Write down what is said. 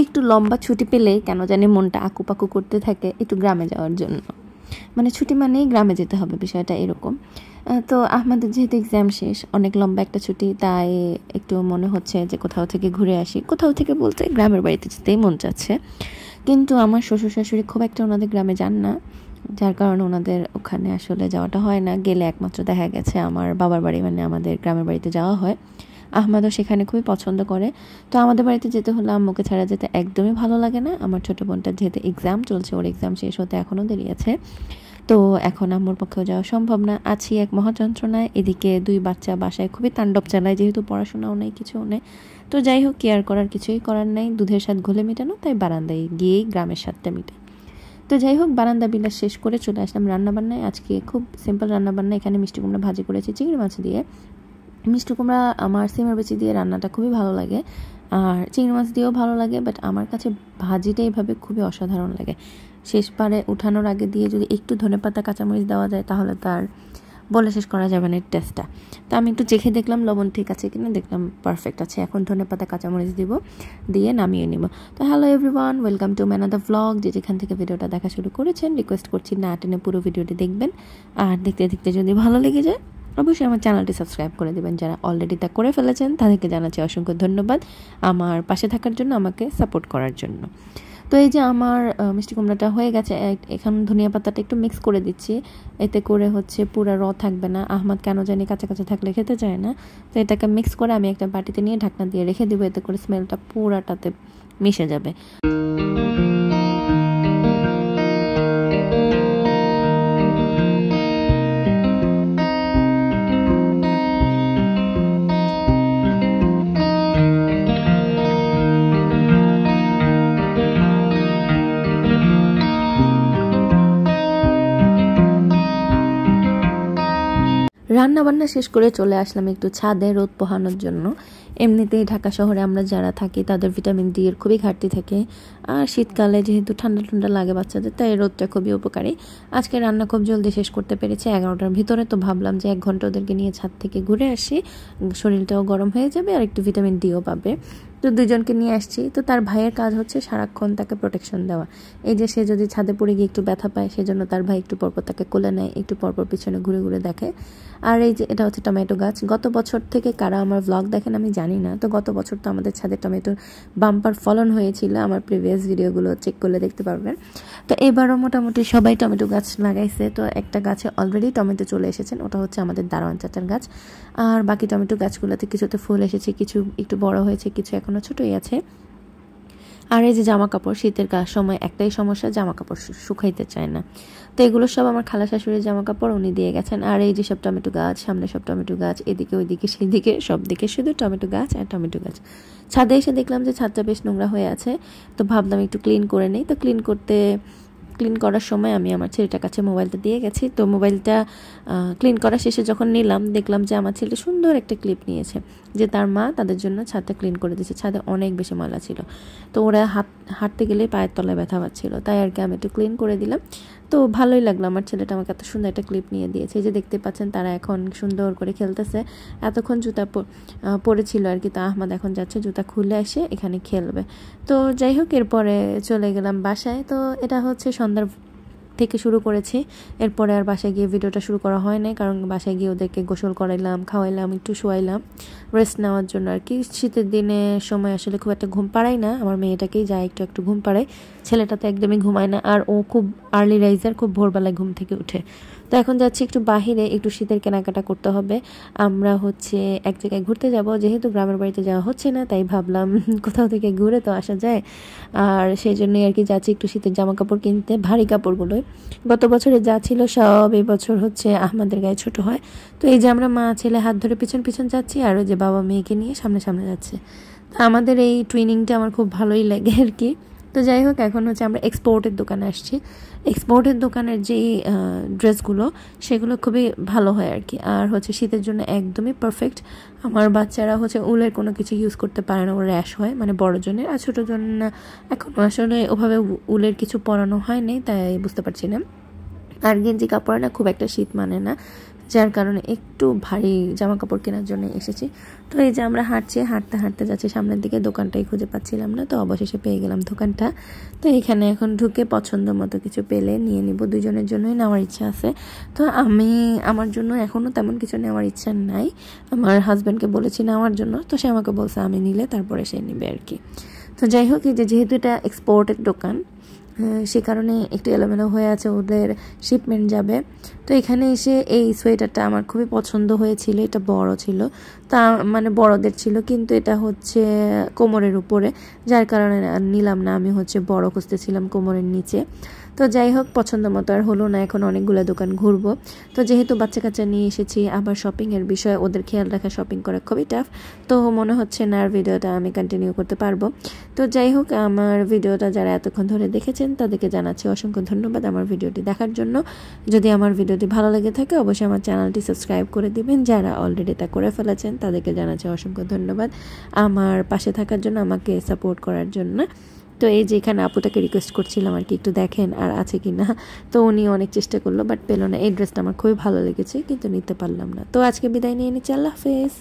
একটু লম্বা ছুটি পেলেই কেন জানি মনটা আকুপাকু করতে থাকে একটু গ্রামে যাওয়ার জন্য। মানে ছুটি মানেই গ্রামে যেতে হবে, বিষয়টা এরকম। তো আমাদের যেহেতু এক্সাম শেষ, অনেক লম্বা একটা ছুটি, তাই একটু মনে হচ্ছে যে কোথাও থেকে ঘুরে আসি। কোথাও থেকে বলতে গ্রামের বাড়িতে যেতেই মন চাচ্ছে, কিন্তু আমার শ্বশুর শাশুড়ি খুব একটা ওনাদের গ্রামে যান না, যার কারণে ওনাদের ওখানে আসলে যাওয়াটা হয় না। গেলে একমাত্র দেখা গেছে আমার বাবার বাড়ি, মানে আমাদের গ্রামের বাড়িতে যাওয়া হয়। আহমেদও সেখানে খুবই পছন্দ করে। তো আমাদের বাড়িতে যেতে হলে আম্মুকে ছাড়া যেতে একদমই ভালো লাগে না। আমার ছোটো বোনটা যেহেতু এক্সাম চলছে, ওর এক্সাম শেষ হতে এখনও দেরি আছে, তো এখন আম্মুর পক্ষেও যাওয়া সম্ভব না। আছি এক মহাযন্ত্রণায়। এদিকে 2 বাচ্চা বাসায় খুবই তাণ্ডব চালায়, যেহেতু পড়াশোনাও নেই, কিছুও নেই। তো যাই হোক, কেয়ার করার কিছুই করার নাই, দুধের স্বাদ ঘোলে মেটানো, তাই বারান্দায় গিয়েই গ্রামের স্বাদটা মিটাই। তো যাই হোক, বারান্দা বিলাস শেষ করে চলে আসলাম রান্নাবান্নায়। আজকে খুব সিম্পল রান্নাবান্না। এখানে মিষ্টি কুমড়া ভাজি করেছি চিংড়ি মাছ দিয়ে। মিষ্টি কুমড়া আমার সিমের বিচি দিয়ে রান্নাটা খুবই ভালো লাগে, আর চিংড়ি মাছ দিয়েও ভালো লাগে, বাট আমার কাছে ভাজিটা এইভাবে খুবই অসাধারণ লাগে। শেষবারে উঠানোর আগে দিয়ে যদি একটু ধনেপাতা কাঁচামরিচ দেওয়া যায়, তাহলে তার বলে শেষ করা যাবে না টেস্টটা। তো আমি একটু চেখে দেখলাম লবণ ঠিক আছে কিনা, দেখলাম পারফেক্ট আছে। এখন ধনেপাতা কাঁচামরিচ দিব, দিয়ে নামিয়ে নিব। তো হ্যালো এভরিওয়ান, ওয়েলকাম টু ম্যানাদার ভ্লগ। যেখান থেকে ভিডিওটা দেখা শুরু করেছেন, রিকোয়েস্ট করছি না টেনে পুরো ভিডিওটি দেখবেন, আর দেখতে দেখতে যদি ভালো লেগে যায় অবশ্যই আমার চ্যানেলটি সাবস্ক্রাইব করে দেবেন। যারা অলরেডি তা করে ফেলেছেন তাদেরকে জানাচ্ছি অসংখ্য ধন্যবাদ আমার পাশে থাকার জন্য, আমাকে সাপোর্ট করার জন্য। তো এই যে আমার মিষ্টি কুমড়াটা হয়ে গেছে, এখন ধনিয়া পাতাটা একটু মিক্স করে দিচ্ছি, এতে করে হচ্ছে পুরো থাকবে না। আহমদ কেন জানি কাঁচা কাঁচা থাকলে খেতে চায় না, তো এটাকে মিক্স করে আমি একটা বাটিতে নিয়ে ঢাকনা দিয়ে রেখে দেবো, এতে করে স্মেলটা পুরাটাতে মিশে যাবে। রান্না বান্না শেষ করে চলে আসলাম একটু ছাদে রোদ পোহানোর জন্য। এমনিতেই ঢাকা শহরে আমরা যারা থাকি তাদের ভিটামিন ডি এর খুবই ঘাটতি থাকে, আর শীতকালে যেহেতু ঠান্ডা ঠান্ডা লাগে বাচ্চাদের, তাই রোদটা খুবই উপকারী। আজকে রান্না খুব জলদি শেষ করতে পেরেছি 11টার ভিতরে, তো ভাবলাম যে 1 ঘন্টা ওদেরকে নিয়ে ছাদ থেকে ঘুরে আসি, শরীরটাও গরম হয়ে যাবে আর একটু ভিটামিন ডিও পাবে। তো 2 জনকে নিয়ে আসছি। তো তার ভাইয়ের কাজ হচ্ছে সারাক্ষণ তাকে প্রোটেকশন দেওয়া। এই যে সে যদি ছাদে পড়ে গিয়ে একটু ব্যথা পায়, সেজন্য তার ভাই একটু পরপর তাকে কোলে নেয়, একটু পরপর পিছনে ঘুরে ঘুরে দেখে। আর এই যে এটা হচ্ছে টমেটো গাছ। গত বছর থেকে কারা আমার ব্লগ দেখেন আমি জানি না, তো গত বছর তো আমাদের ছাদে টমেটোর বাম্পার ফলন হয়েছিল, আমার প্রিভিয়াস ভিডিওগুলো চেক করলে দেখতে পারবেন। তো এবারও মোটামুটি সবাই টমেটো গাছ লাগাইছে। তো একটা গাছে অলরেডি টমেটো চলে এসেছেন, ওটা হচ্ছে আমাদের দারোয়ান চাচার গাছ। আর বাকি টমেটো গাছগুলোতে কিছুতে ফুল এসেছে, কিছু একটু বড় হয়েছে, কিছু এখনো ছোটই আছে। আর এই যে জামা কাপড়, শীতের সময় একটাই সমস্যা, জামা কাপড় শুকাইতে চায় না। তো এগুলো সব আমার খালা শাশুড়ির জামা কাপড়, উনি দিয়ে গেছেন। আর এই যে সব টমেটো গাছ, সামনে সব টমেটো গাছ, এদিকে ওইদিকে সেদিকে সব দিকে শুধু টমেটো গাছ আর টমেটো গাছ। ছাদে এসে দেখলাম যে ছাদটা বেশ নোংরা হয়ে আছে, তো ভাবলাম একটু ক্লিন করে নেই। তো ক্লিন করার সময় আমি আমার ছেলেটার কাছে মোবাইলটা দিয়ে গেছি। তো মোবাইলটা ক্লিন করা শেষে যখন নিলাম, দেখলাম যে আমার ছেলে সুন্দর একটা ক্লিপ নিয়েছে, যে তার মা তাদের জন্য ছাদটা ক্লিন করে দিয়েছে। ছাদে অনেক বেশি ময়লা ছিল, তো ওরা হাঁটতে গেলে পায়ের তলায় ব্যথা পাচ্ছিল, তাই আর কি আমি একটু ক্লিন করে দিলাম। তো ভালোই লাগলো, আমার ছেলেটা আমাকে এত সুন্দর একটা ক্লিপ নিয়ে দিয়েছে। এই যে দেখতে পাচ্ছেন তারা এখন সুন্দর করে খেলতেছে। এতক্ষণ জুতা পরেছিল আর কি, তো আহমদ এখন যাচ্ছে জুতা খুলে এসে এখানে খেলবে। তো যাই হোক, এরপরে চলে গেলাম বাসায়। তো এটা হচ্ছে সন্ধ্যার থেকে শুরু করেছি, এরপরে আর বাসায় গিয়ে ভিডিওটা শুরু করা হয় নাই, কারণ বাসায় গিয়ে ওদেরকে গোসল করাইলাম, খাওয়াইলাম, একটু শোয়াইলাম রেস্ট নেওয়ার জন্য আর কি। শীতের দিনে সময় আসলে খুব একটা ঘুম পাড়াই না, আমার মেয়েটাকেই যায় একটু একটু ঘুম পাড়ায়, ছেলেটা তো একদমই ঘুমায় না, আর ও খুব আর্লি রাইজার, খুব ভোরবেলায় ঘুম থেকে উঠে। তো এখন যাচ্ছি একটু বাহিরে, একটু শীতের কেনাকাটা করতে হবে। আমরা হচ্ছে এক জায়গায় ঘুরতে যাব, যেহেতু গ্রামের বাড়িতে যাওয়া হচ্ছে না, তাই ভাবলাম কোথাও থেকে ঘুরে তো আসা যায়, আর সেই জন্যই আর কি যাচ্ছি একটু শীতের জামা কাপড় কিনতে, ভারী কাপড়গুলোই। গত বছরে যা ছিল সব এই বছর হচ্ছে আমাদের গায়ে ছোট হয়। তো এই যে আমরা মা ছেলে হাত ধরে পিছন পিছন যাচ্ছি, আর ওই যে বাবা মেয়েকে নিয়ে সামনে সামনে যাচ্ছে। আমাদের এই টুইনিংটা আমার খুব ভালোই লাগে আর কি। তো যাই হোক, এখন হচ্ছে আমরা এক্সপোর্টের দোকানে আসছি। এক্সপোর্টের দোকানের যেই ড্রেসগুলো, সেগুলো খুবই ভালো হয় আর কি, আর হচ্ছে শীতের জন্য একদমই পারফেক্ট। আমার বাচ্চারা হচ্ছে উলের কোনো কিছু ইউজ করতে পারে না, ওর র্যাশ হয়, মানে বড় জনের, আর ছোটো জন এখন আসলে ওভাবে উলের কিছু পরানো হয় নাই, তাই বুঝতে পারছি না। আর গেঞ্জি কাপড় না খুব একটা শীত মানে না, যার কারণে একটু ভারী জামা কাপড় কেনার জন্য এসেছি। তো এই যে আমরা হাঁটতে হাঁটতে যাচ্ছি সামনের দিকে, দোকানটাই খুঁজে পাচ্ছিলাম না, তো অবশেষে পেয়ে গেলাম দোকানটা। তো এখানে এখন ঢুকে পছন্দ মতো কিছু পেলে নিয়ে নিব, দুজনের জন্যই নেওয়ার ইচ্ছা আছে। তো আমার জন্য এখনও তেমন কিছু নেওয়ার ইচ্ছা নাই, আমার হাজব্যান্ডকে বলেছি নেওয়ার জন্য, তো সে আমাকে বলছে আমি নিলে তারপরে সে নিবে আর কি। তো যাই হোক, এই যে যেহেতু এটা এক্সপোর্টের দোকান, সে কারণে একটু এলোমেলো হয়ে আছে, ওদের শিপমেন্ট যাবে। তো এখানে এসে এই সোয়েটারটা আমার খুবই পছন্দ হয়েছিল, এটা বড় ছিল, তা মানে বড়দের ছিল, কিন্তু এটা হচ্ছে কোমরের উপরে, যার কারণে নিলাম না। আমি হচ্ছে বড় খুঁজতেছিলাম কোমরের নিচে। তো যাই হোক, পছন্দ মতো আর হলো না, এখন অনেকগুলো দোকান ঘুরবো। তো যেহেতু বাচ্চা কাচ্চা নিয়ে এসেছি, আবার শপিংয়ের বিষয়ে ওদের খেয়াল রাখা, শপিং করা খুবই টাফ, তো মনে হচ্ছে না আর ভিডিওটা আমি কন্টিনিউ করতে পারবো। তো যাই হোক, আমার ভিডিওটা যারা এতক্ষণ ধরে দেখেছেন তাদেরকে জানাচ্ছি অসংখ্য ধন্যবাদ আমার ভিডিওটি দেখার জন্য। যদি আমার ভিডিওটি ভালো লেগে থাকে অবশ্যই আমার চ্যানেলটি সাবস্ক্রাইব করে দিবেন, যারা অলরেডি তা করে ফেলেছেন তাদেরকে জানাচ্ছি অসংখ্য ধন্যবাদ আমার পাশে থাকার জন্য, আমাকে সাপোর্ট করার জন্য। তো এই যে এখানে আপুটাকে রিকোয়েস্ট করছিলাম আর কি একটু দেখেন আর আছে কি না, তো উনি অনেক চেষ্টা করলো বাট পেলো না। এই ড্রেসটা আমার খুবই ভালো লেগেছে কিন্তু নিতে পারলাম না। তো আজকে বিদায় নিয়ে নিচ্ছি, আল্লাহ হাফেজ।